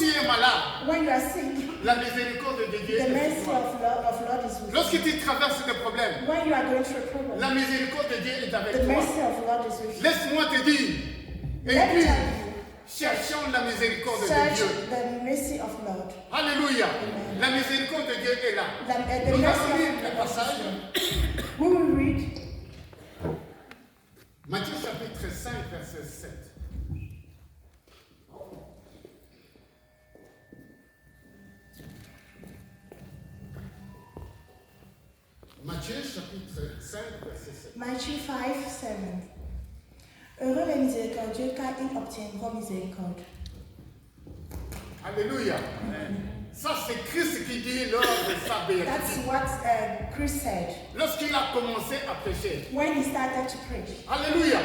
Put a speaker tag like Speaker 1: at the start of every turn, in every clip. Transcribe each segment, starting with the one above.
Speaker 1: tu es malade,
Speaker 2: when you are sick,
Speaker 1: la miséricorde de Dieu
Speaker 2: the
Speaker 1: est
Speaker 2: mercy
Speaker 1: sur toi.
Speaker 2: of Lord is with you.
Speaker 1: Lorsque tu traverses des problèmes,
Speaker 2: When you are going through a problem,
Speaker 1: la miséricorde de Dieu est avec
Speaker 2: the
Speaker 1: toi.
Speaker 2: mercy of Lord is with you.
Speaker 1: Laisse-moi te dire,
Speaker 2: Let me
Speaker 1: Église,
Speaker 2: tell you,
Speaker 1: cherchons la miséricorde de
Speaker 2: search
Speaker 1: Dieu.
Speaker 2: the mercy of Lord.
Speaker 1: Alléluia. La miséricorde de Dieu est là.
Speaker 2: The
Speaker 1: Nous
Speaker 2: mercy
Speaker 1: allons
Speaker 2: of
Speaker 1: lire le
Speaker 2: Lord is
Speaker 1: passage.
Speaker 2: here. We will read
Speaker 1: Matthieu chapitre 5, verset 7. Matthieu chapitre 5, verset 7.
Speaker 2: Matthieu 5, 7. Heureux les miséricordieux, car ils obtiendront miséricorde.
Speaker 1: Alléluia. Ça, c'est Christ qui dit lors de sa
Speaker 2: That's
Speaker 1: béatitude.
Speaker 2: what Chris said
Speaker 1: Lorsqu'il a commencé à prêcher.
Speaker 2: when he started to preach.
Speaker 1: Alléluia.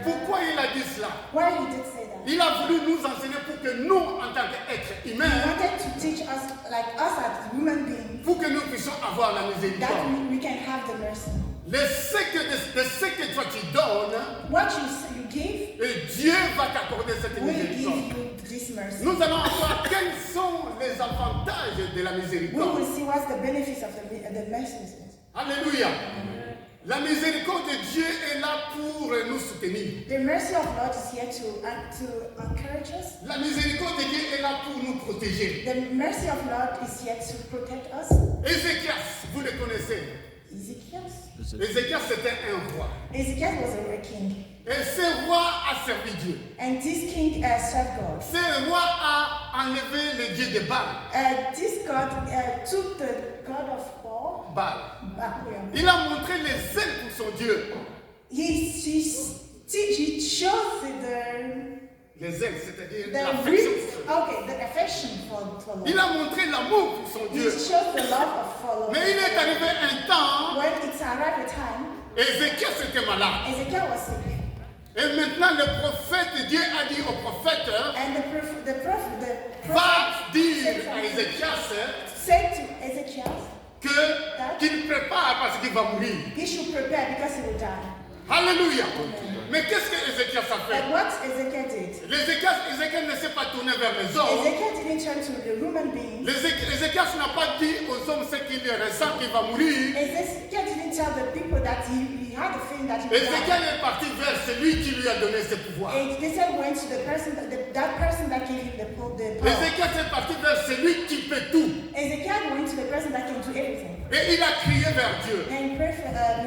Speaker 1: Pourquoi il a dit cela?
Speaker 2: Why he did say that?
Speaker 1: Il a voulu nous enseigner pour que nous, en tant qu'êtres
Speaker 2: He
Speaker 1: humains,
Speaker 2: wanted to teach us, like us as human beings,
Speaker 1: pour que nous puissions avoir la
Speaker 2: that
Speaker 1: miséricorde.
Speaker 2: we can have the mercy.
Speaker 1: De ce que toi tu donnes,
Speaker 2: What you give,
Speaker 1: et Dieu va t'accorder cette
Speaker 2: will
Speaker 1: miséricorde.
Speaker 2: give you this mercy.
Speaker 1: Nous allons voir quels sont les avantages de la
Speaker 2: We
Speaker 1: miséricorde.
Speaker 2: will see what's the benefits of the mercy.
Speaker 1: Alléluia. La miséricorde de Dieu est là pour nous soutenir.
Speaker 2: The mercy of Lord is here to encourage us.
Speaker 1: La miséricorde de Dieu est là pour nous protéger.
Speaker 2: The mercy of Lord is here to protect us.
Speaker 1: Ézéchias, vous le connaissez. Ézéchias, c'était un roi.
Speaker 2: Ezekiel was a king.
Speaker 1: Et ce roi a servi Dieu.
Speaker 2: And this king served God.
Speaker 1: Ce roi a enlevé le dieu de Baal.
Speaker 2: This God took the God of war.
Speaker 1: Baal.
Speaker 2: Yeah.
Speaker 1: Il a montré les ailes pour son Dieu.
Speaker 2: He shows
Speaker 1: Les ailes, c'est-à-dire
Speaker 2: the
Speaker 1: l'affection.
Speaker 2: the affection for Lord.
Speaker 1: Il a montré l'amour pour son
Speaker 2: He
Speaker 1: Dieu.
Speaker 2: shows the love for Lord.
Speaker 1: Mais il est arrivé un temps,
Speaker 2: When it's arrived a time,
Speaker 1: Ézéchias était malade.
Speaker 2: Ezekiel was sick.
Speaker 1: Et maintenant le prophète, Dieu a dit au prophète,
Speaker 2: And the prophet
Speaker 1: va dire à Ézéchias
Speaker 2: said to Ezekiel
Speaker 1: qu'il prépare parce qu'il va mourir.
Speaker 2: he should prepare because he will die.
Speaker 1: Alléluia. Mais qu'est-ce que Ézéchias a fait?
Speaker 2: And what Ezekiel did,
Speaker 1: Ézéchias ne s'est pas tourné vers les hommes.
Speaker 2: Ezekiel didn't turn to the human beings.
Speaker 1: Ézéchias n'a pas dit aux hommes ce qu'il ressent qu'il va mourir.
Speaker 2: Ezekiel didn't tell the people that he had the feeling that he would
Speaker 1: Ézéchiel
Speaker 2: die.
Speaker 1: est parti vers celui qui lui a donné ce pouvoir.
Speaker 2: Ezekiel went to the person, that person that gave him the power.
Speaker 1: Ézéchiel est parti vers celui qui peut tout.
Speaker 2: Ezekiel went to the person that can do everything.
Speaker 1: Et il a crié vers Dieu.
Speaker 2: And he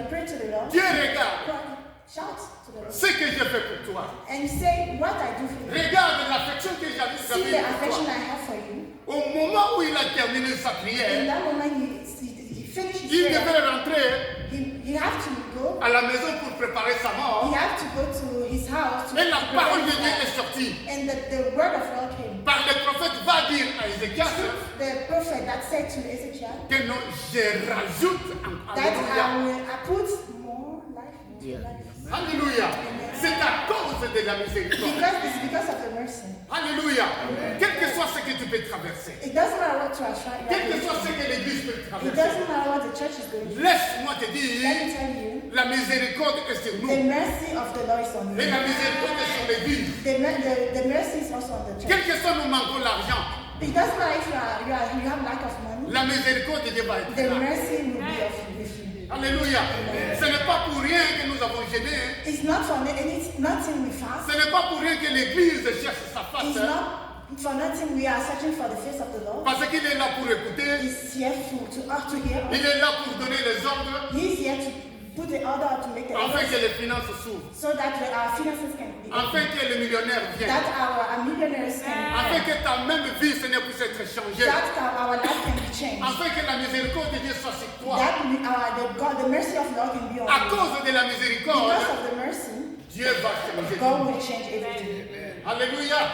Speaker 2: prayed to the Lord.
Speaker 1: Dieu regarde
Speaker 2: Shout to the Lord.
Speaker 1: ce que j'ai fait pour toi.
Speaker 2: And say, what I do for you.
Speaker 1: Regarde l'affection que j'avais
Speaker 2: See the
Speaker 1: pour
Speaker 2: affection
Speaker 1: toi.
Speaker 2: I have for you.
Speaker 1: Au moment où il a terminé sa
Speaker 2: In
Speaker 1: prière,
Speaker 2: that moment, he finished his
Speaker 1: il
Speaker 2: prayer.
Speaker 1: devait rentrer
Speaker 2: He have to go.
Speaker 1: à la maison pour préparer sa mort.
Speaker 2: He have to go to his house. To
Speaker 1: Et la
Speaker 2: prepare
Speaker 1: parole de
Speaker 2: his
Speaker 1: Dieu
Speaker 2: life.
Speaker 1: est sortie.
Speaker 2: And the word of God came.
Speaker 1: Par le prophète va dire à Ézéchias
Speaker 2: The prophet that said to Ezekiel
Speaker 1: que non, je rajoute
Speaker 2: that
Speaker 1: Alléluia.
Speaker 2: I put more life into your life.
Speaker 1: Alléluia. C'est à cause de la miséricorde.
Speaker 2: It's because of the mercy.
Speaker 1: Alléluia. Quel que soit ce que tu peux traverser,
Speaker 2: It doesn't matter what you are trying.
Speaker 1: quel que soit ce que l'église peut
Speaker 2: It
Speaker 1: traverser,
Speaker 2: doesn't matter what the church is going through.
Speaker 1: laisse-moi te
Speaker 2: Let
Speaker 1: dire,
Speaker 2: me tell you,
Speaker 1: la miséricorde est sur
Speaker 2: the
Speaker 1: nous.
Speaker 2: mercy of the Lord is on
Speaker 1: Et
Speaker 2: you.
Speaker 1: la miséricorde est sur l'église.
Speaker 2: The mercy is also on the church.
Speaker 1: Quel que soit nous manquons l'argent,
Speaker 2: It doesn't matter if you have lack of money.
Speaker 1: la miséricorde de Dieu va être
Speaker 2: The
Speaker 1: là.
Speaker 2: mercy will be of you.
Speaker 1: Alléluia. Ce n'est pas pour rien que nous avons gêné.
Speaker 2: It's not for it's nothing we fast.
Speaker 1: Ce n'est pas pour rien que l'église cherche sa face.
Speaker 2: It's not for nothing we are searching for the face of the Lord.
Speaker 1: Parce qu'il est là pour écouter.
Speaker 2: He's here to hear us.
Speaker 1: Il est là pour donner les ordres.
Speaker 2: He's here to put the order out to make the
Speaker 1: Afin
Speaker 2: orders
Speaker 1: que les finances s'ouvrent.
Speaker 2: so that our finances can be
Speaker 1: Afin que les millionnaires viennent.
Speaker 2: that our millionaires can
Speaker 1: Afin que ta même vie, Seigneur, puisse être changée.
Speaker 2: that our life can be changed.
Speaker 1: Afin que la miséricorde de Dieu soit sur toi.
Speaker 2: That the mercy of Lord can be on
Speaker 1: À
Speaker 2: you.
Speaker 1: cause de la miséricorde,
Speaker 2: Because of the mercy,
Speaker 1: Dieu va changer.
Speaker 2: God will change everything.
Speaker 1: Alléluia.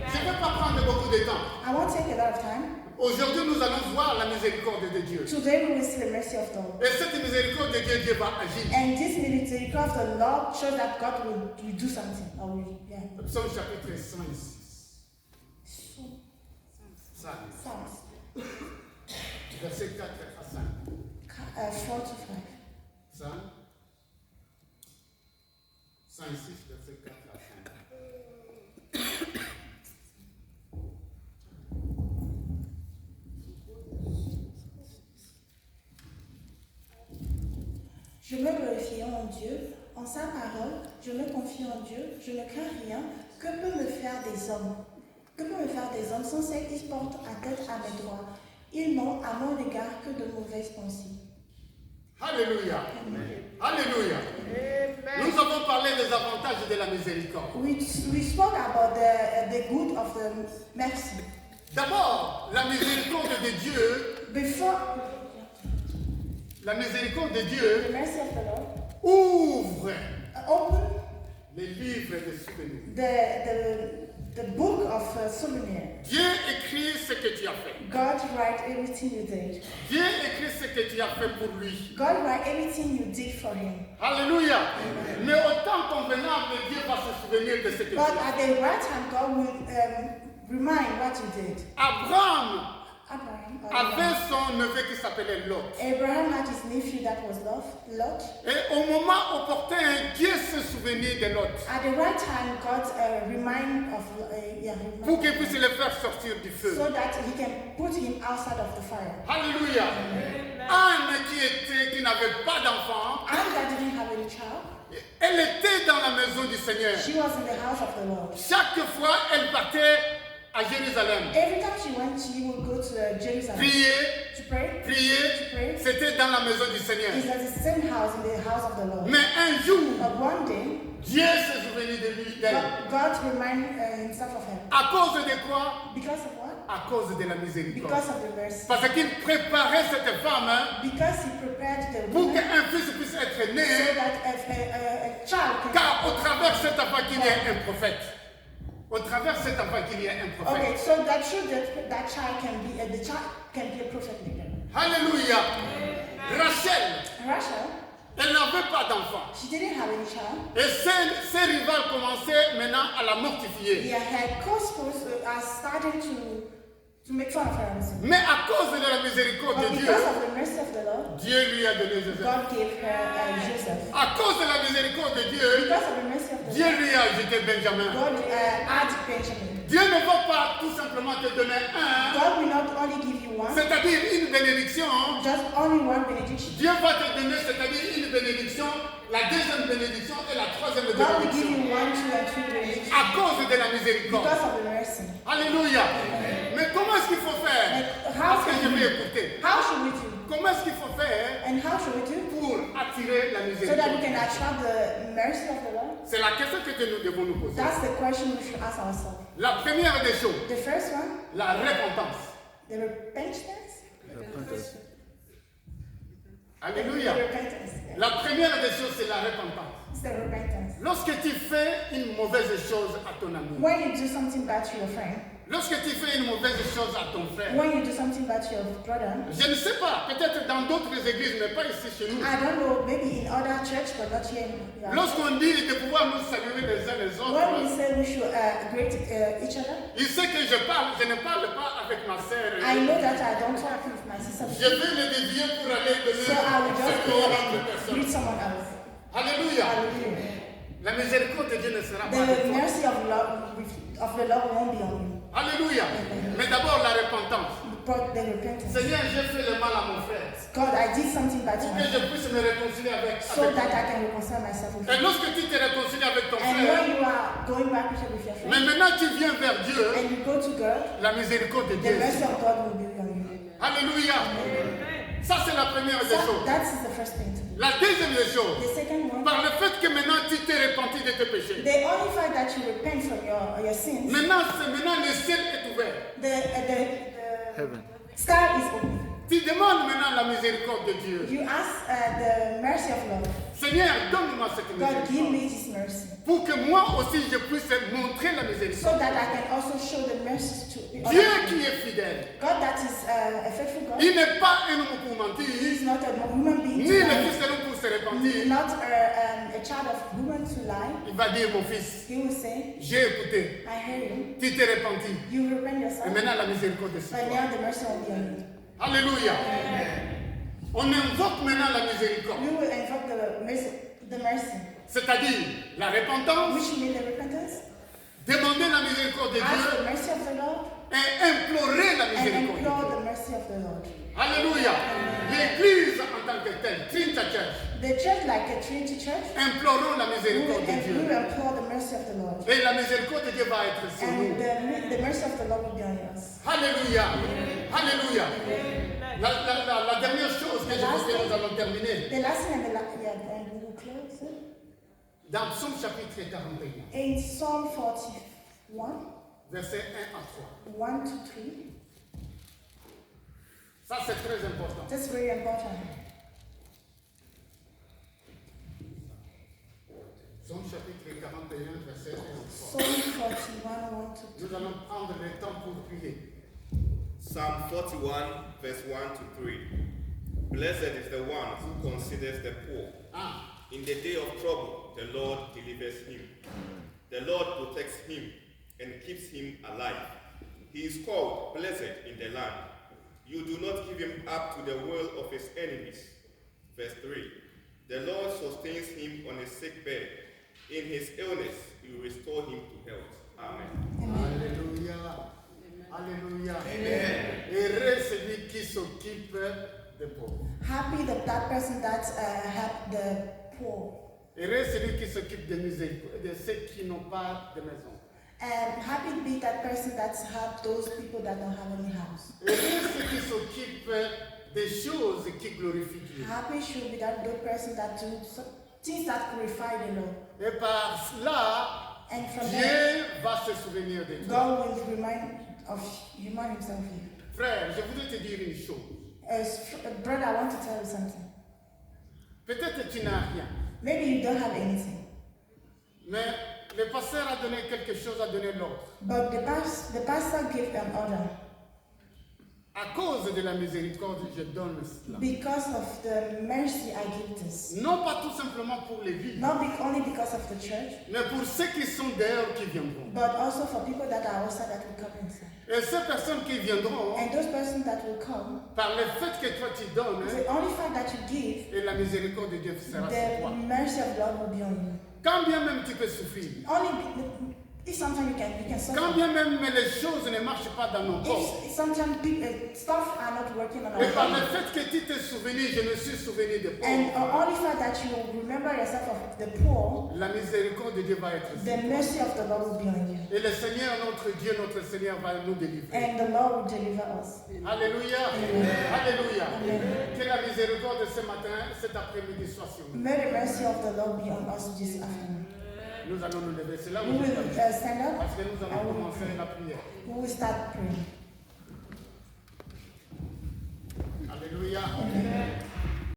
Speaker 1: Je ne vais pas prendre beaucoup de temps.
Speaker 2: I won't take a lot of time.
Speaker 1: Aujourd'hui, nous allons voir la miséricorde de Dieu.
Speaker 2: Today we will see the mercy of God.
Speaker 1: Et cette miséricorde de Dieu, Dieu va agir.
Speaker 2: And this military of the Lord shows that God will do something.
Speaker 1: Psaume chapitre 106.
Speaker 2: Psalms
Speaker 1: Verset 4 à 5.
Speaker 2: 4 to 5.
Speaker 1: Psalm 106, verset 4 à 5.
Speaker 2: Je me glorifie en Dieu, en sa parole, je me confie en Dieu, je ne crains rien. Que peut me faire des hommes? Que peut me faire des hommes sans ceux qui portent à tête à mes droits? Ils n'ont à mon égard que de mauvaises pensées.
Speaker 1: Alléluia. Alléluia. Nous avons parlé des avantages de la miséricorde.
Speaker 2: We spoke about the good of the mercy.
Speaker 1: D'abord, la miséricorde de Dieu,
Speaker 2: Before
Speaker 1: la miséricorde de Dieu
Speaker 2: the mercy of the Lord,
Speaker 1: ouvre
Speaker 2: open
Speaker 1: les livres de souvenirs.
Speaker 2: the book of souvenirs.
Speaker 1: Dieu écrit ce que tu as fait.
Speaker 2: God write everything you did.
Speaker 1: Dieu écrit ce que tu as fait pour lui.
Speaker 2: God write everything you did for him.
Speaker 1: Alléluia. Mais au temps convenable, Dieu va se souvenir de ce que tu
Speaker 2: But
Speaker 1: as
Speaker 2: at
Speaker 1: fait.
Speaker 2: the right time, God will remind what you did.
Speaker 1: Abraham
Speaker 2: Abraham
Speaker 1: avait son neveu qui s'appelait Lot.
Speaker 2: had his nephew that was Lot.
Speaker 1: Et au moment opportun, Dieu se souvenait de Lot
Speaker 2: At the right time, God remind of
Speaker 1: pour qu'il puisse le faire sortir du feu.
Speaker 2: so that he can put him outside of the fire.
Speaker 1: Alléluia. Anne qui n'avait pas d'enfant,
Speaker 2: Anne that didn't have any child,
Speaker 1: elle était dans la maison du Seigneur.
Speaker 2: she was in the house of the Lord.
Speaker 1: Chaque fois, elle partait à Jérusalem.
Speaker 2: Every time she would go to Jerusalem
Speaker 1: Prier,
Speaker 2: to pray.
Speaker 1: prier, c'était dans la maison du Seigneur.
Speaker 2: It's at the same house, in the house of the Lord.
Speaker 1: Mais un jour,
Speaker 2: But one day,
Speaker 1: Dieu se souvenait de lui, d'elle.
Speaker 2: God reminded himself of her.
Speaker 1: À cause de quoi?
Speaker 2: Because of what?
Speaker 1: À cause de la miséricorde.
Speaker 2: Because of the mercy.
Speaker 1: Parce qu'il préparait cette femme
Speaker 2: Because he prepared the
Speaker 1: pour
Speaker 2: woman
Speaker 1: qu'un fils puisse être
Speaker 2: so
Speaker 1: né,
Speaker 2: that a child can.
Speaker 1: car au travers de cet enfant qu'il y ait un prophète. Au travers de cet enfant qu'il y ait un prophète.
Speaker 2: Okay, so that should that child can be the child can be a prophet leader.
Speaker 1: Alléluia. Rachel,
Speaker 2: Rachel,
Speaker 1: elle n'avait pas d'enfant.
Speaker 2: she didn't have any child.
Speaker 1: Et ses rivales commençaient maintenant à la mortifier.
Speaker 2: Yeah, her co-schools are starting to make fun of her.
Speaker 1: Mais à cause de la miséricorde
Speaker 2: But
Speaker 1: de Dieu,
Speaker 2: because of the mercy of the Lord,
Speaker 1: Dieu lui a donné Joseph.
Speaker 2: God gave her Joseph.
Speaker 1: À cause de la miséricorde de Dieu,
Speaker 2: Because of the mercy of the
Speaker 1: Dieu
Speaker 2: Lord,
Speaker 1: lui a ajouté Benjamin.
Speaker 2: God added Benjamin.
Speaker 1: Dieu ne va pas tout simplement te donner un,
Speaker 2: God will not only give you one,
Speaker 1: c'est-à-dire une bénédiction.
Speaker 2: just only one benediction.
Speaker 1: Dieu va te donner, c'est-à-dire une bénédiction, la deuxième bénédiction et la troisième
Speaker 2: God will give
Speaker 1: bénédiction.
Speaker 2: you 1, 2, and 3 benedictions
Speaker 1: À cause de la miséricorde.
Speaker 2: because of the mercy.
Speaker 1: Alléluia. Mais comment est-ce qu'il faut faire?
Speaker 2: Like,
Speaker 1: Parce que je vais écouter.
Speaker 2: how should we do?
Speaker 1: Comment est-ce qu'il faut faire
Speaker 2: And how should we do?
Speaker 1: pour attirer la
Speaker 2: So that we
Speaker 1: miséricorde?
Speaker 2: can attract the mercy of the Lord?
Speaker 1: C'est la question que nous devons nous poser.
Speaker 2: That's the question we should ask ourselves.
Speaker 1: La première des choses,
Speaker 2: The first one,
Speaker 1: la repentance.
Speaker 2: the repentance.
Speaker 1: Alléluia.
Speaker 2: The repentance. Yeah.
Speaker 1: La première des choses, c'est la repentance.
Speaker 2: It's the repentance.
Speaker 1: Lorsque tu fais une mauvaise chose à ton ami,
Speaker 2: When you do something bad to your friend,
Speaker 1: lorsque tu fais une mauvaise chose à ton frère,
Speaker 2: when you do something bad to your brother,
Speaker 1: je ne sais pas, peut-être dans d'autres églises, mais pas ici chez nous.
Speaker 2: I don't know, maybe in other church, but not here. Yeah.
Speaker 1: Lorsqu'on dit de pouvoir nous saluer les uns les
Speaker 2: When we
Speaker 1: autres,
Speaker 2: say we should greet each other,
Speaker 1: il sait que je ne parle pas avec ma sœur.
Speaker 2: I know that I don't talk with my sister.
Speaker 1: Je vais me dévier pour aller donner
Speaker 2: So I will just go
Speaker 1: à l'autre
Speaker 2: and
Speaker 1: personne.
Speaker 2: greet someone else.
Speaker 1: Alléluia.
Speaker 2: Hallelujah.
Speaker 1: La miséricorde de Dieu ne sera pas de
Speaker 2: The
Speaker 1: toi.
Speaker 2: mercy of the Lord won't be on you.
Speaker 1: Alléluia. Mais d'abord la repentance.
Speaker 2: But the repentance.
Speaker 1: Seigneur, j'ai fait le mal à mon frère.
Speaker 2: God, I did something bad to
Speaker 1: Pour que
Speaker 2: my
Speaker 1: je puisse me réconcilier avec
Speaker 2: so
Speaker 1: lui.
Speaker 2: that I can reconcile myself with
Speaker 1: Et
Speaker 2: you.
Speaker 1: lorsque tu te réconcilies avec ton
Speaker 2: And
Speaker 1: frère,
Speaker 2: when you are going back with your
Speaker 1: mais
Speaker 2: friend,
Speaker 1: maintenant tu viens vers Dieu,
Speaker 2: and you go to God,
Speaker 1: la miséricorde de
Speaker 2: the
Speaker 1: Dieu.
Speaker 2: mercy of God will be on you.
Speaker 1: Alléluia. Ça c'est la première des choses.
Speaker 2: That is the first thing to do.
Speaker 1: La deuxième des choses,
Speaker 2: The second one,
Speaker 1: par le fait que maintenant tu t'es repenti de tes péchés.
Speaker 2: the only fact that you repent from your sins,
Speaker 1: Maintenant le ciel est ouvert.
Speaker 2: the sky is open.
Speaker 1: Tu demandes maintenant la miséricorde de Dieu.
Speaker 2: You ask the mercy of God.
Speaker 1: Seigneur, donne-moi cette
Speaker 2: God, give
Speaker 1: miséricorde.
Speaker 2: me this mercy,
Speaker 1: Pour que moi aussi je puisse montrer la
Speaker 2: so
Speaker 1: miséricorde.
Speaker 2: that I can also show the mercy to
Speaker 1: Dieu
Speaker 2: other
Speaker 1: qui
Speaker 2: people.
Speaker 1: est fidèle.
Speaker 2: God that is a faithful God.
Speaker 1: Il n'est pas un homme pour
Speaker 2: He
Speaker 1: mentir,
Speaker 2: is not a human being
Speaker 1: ni
Speaker 2: to
Speaker 1: le
Speaker 2: lie.
Speaker 1: fils de l'homme pour se repentir.
Speaker 2: Not a child of woman to lie.
Speaker 1: Il va dire, mon fils,
Speaker 2: He will say,
Speaker 1: j'ai écouté,
Speaker 2: I hear you.
Speaker 1: tu t'es repenti.
Speaker 2: You repent
Speaker 1: Et
Speaker 2: yourself.
Speaker 1: maintenant la miséricorde est sur
Speaker 2: But
Speaker 1: toi.
Speaker 2: now the mercy will be on you.
Speaker 1: Alléluia. On invoque maintenant la miséricorde.
Speaker 2: We will invoke the mercy,
Speaker 1: C'est-à-dire la repentance,
Speaker 2: which means the repentance,
Speaker 1: demander la miséricorde de
Speaker 2: ask
Speaker 1: Dieu
Speaker 2: the mercy of the Lord,
Speaker 1: et implorer la
Speaker 2: and
Speaker 1: miséricorde de
Speaker 2: implore
Speaker 1: Dieu.
Speaker 2: the mercy of the Lord.
Speaker 1: Alléluia. L'église en tant que telle, Trinity Church,
Speaker 2: The church, like a Trinity church,
Speaker 1: implorons la
Speaker 2: we
Speaker 1: miséricorde de Dieu.
Speaker 2: implore the mercy of the Lord.
Speaker 1: Et la miséricorde de Dieu va être sur nous.
Speaker 2: And the mercy of the Lord will be on us.
Speaker 1: Alléluia. Alléluia. La dernière chose que je veux que nous allons terminer.
Speaker 2: The last thing and we will close it.
Speaker 1: Dans Psaume chapitre 41,
Speaker 2: In Psalm 41,
Speaker 1: versets 1 à 3.
Speaker 2: 1 to 3.
Speaker 1: Ça, c'est très important.
Speaker 2: That's very important.
Speaker 1: Psaume chapitre 41, verset 1 à 3.
Speaker 2: Psalm 41, 1 to 3.
Speaker 1: Nous allons prendre le temps pour prier.
Speaker 3: Psalm 41, verse 1 to 3. Blessed is the one who considers the poor.
Speaker 1: Ah,
Speaker 3: In the day of trouble, the Lord delivers him. The Lord protects him and keeps him alive. He is called blessed in the land. You do not give him up to the will of his enemies. Verse 3. The Lord sustains him on a sick bed. In his illness, you restore him to health. Amen.
Speaker 1: Alléluia. Alléluia. Heureux celui qui s'occupe des pauvres.
Speaker 2: Happy that person that helped the poor.
Speaker 1: Heureux celui qui s'occupe des miséricordes, de ceux qui n'ont pas de maison.
Speaker 2: And happy to be that person that's helped those people that don't have any house.
Speaker 1: Heureux celui qui s'occupe des choses qui glorifient Dieu.
Speaker 2: Happy should be that good person that do things that glorify the Lord.
Speaker 1: Et par cela,
Speaker 2: And from there,
Speaker 1: Dieu va se souvenir de toi.
Speaker 2: God will remind himself of you.
Speaker 1: Frère, je voudrais te dire une chose.
Speaker 2: Brother, I want to tell you something.
Speaker 1: Peut-être tu n'as rien,
Speaker 2: Maybe you don't have anything,
Speaker 1: mais le pasteur a donné quelque chose, a donné l'autre.
Speaker 2: but the pastor gave an order.
Speaker 1: À cause de la miséricorde, je donne cela.
Speaker 2: Because of the mercy, I give this.
Speaker 1: Non pas tout simplement pour les vies,
Speaker 2: Only because of the church,
Speaker 1: mais pour ceux qui sont dehors qui viendront.
Speaker 2: but also for people that are outside that will come inside.
Speaker 1: Et ces personnes qui viendront,
Speaker 2: And those persons that will come,
Speaker 1: par le fait que toi tu donnes,
Speaker 2: the only fact that you give,
Speaker 1: et la miséricorde de Dieu sera sur
Speaker 2: the
Speaker 1: toi.
Speaker 2: mercy of God will be on you.
Speaker 1: Quand bien même tu peux souffrir,
Speaker 2: If sometimes you can
Speaker 1: quand
Speaker 2: suffer.
Speaker 1: bien même les choses ne marchent pas dans nos corps,
Speaker 2: If sometimes stuff are not working on our
Speaker 1: et par le
Speaker 2: body.
Speaker 1: fait que tu t'es souvenu, je me suis souvenu de
Speaker 2: And
Speaker 1: pauvres,
Speaker 2: only fact that you remember yourself of the poor,
Speaker 1: la miséricorde de Dieu va être sur
Speaker 2: the
Speaker 1: toi.
Speaker 2: mercy of the Lord will be on you.
Speaker 1: Et le Seigneur, notre Dieu, notre Seigneur va nous délivrer.
Speaker 2: And the Lord will deliver us.
Speaker 1: Alléluia.
Speaker 2: Amen.
Speaker 1: Alléluia.
Speaker 2: Amen.
Speaker 1: Que la miséricorde de ce matin, cet après-midi soit sur nous.
Speaker 2: May the mercy of the Lord be on us this afternoon.
Speaker 1: Nous allons nous lever. C'est là où
Speaker 2: We
Speaker 1: nous
Speaker 2: will
Speaker 1: allons.
Speaker 2: stand up
Speaker 1: Parce que nous allons commencer la prière.
Speaker 2: we will start praying.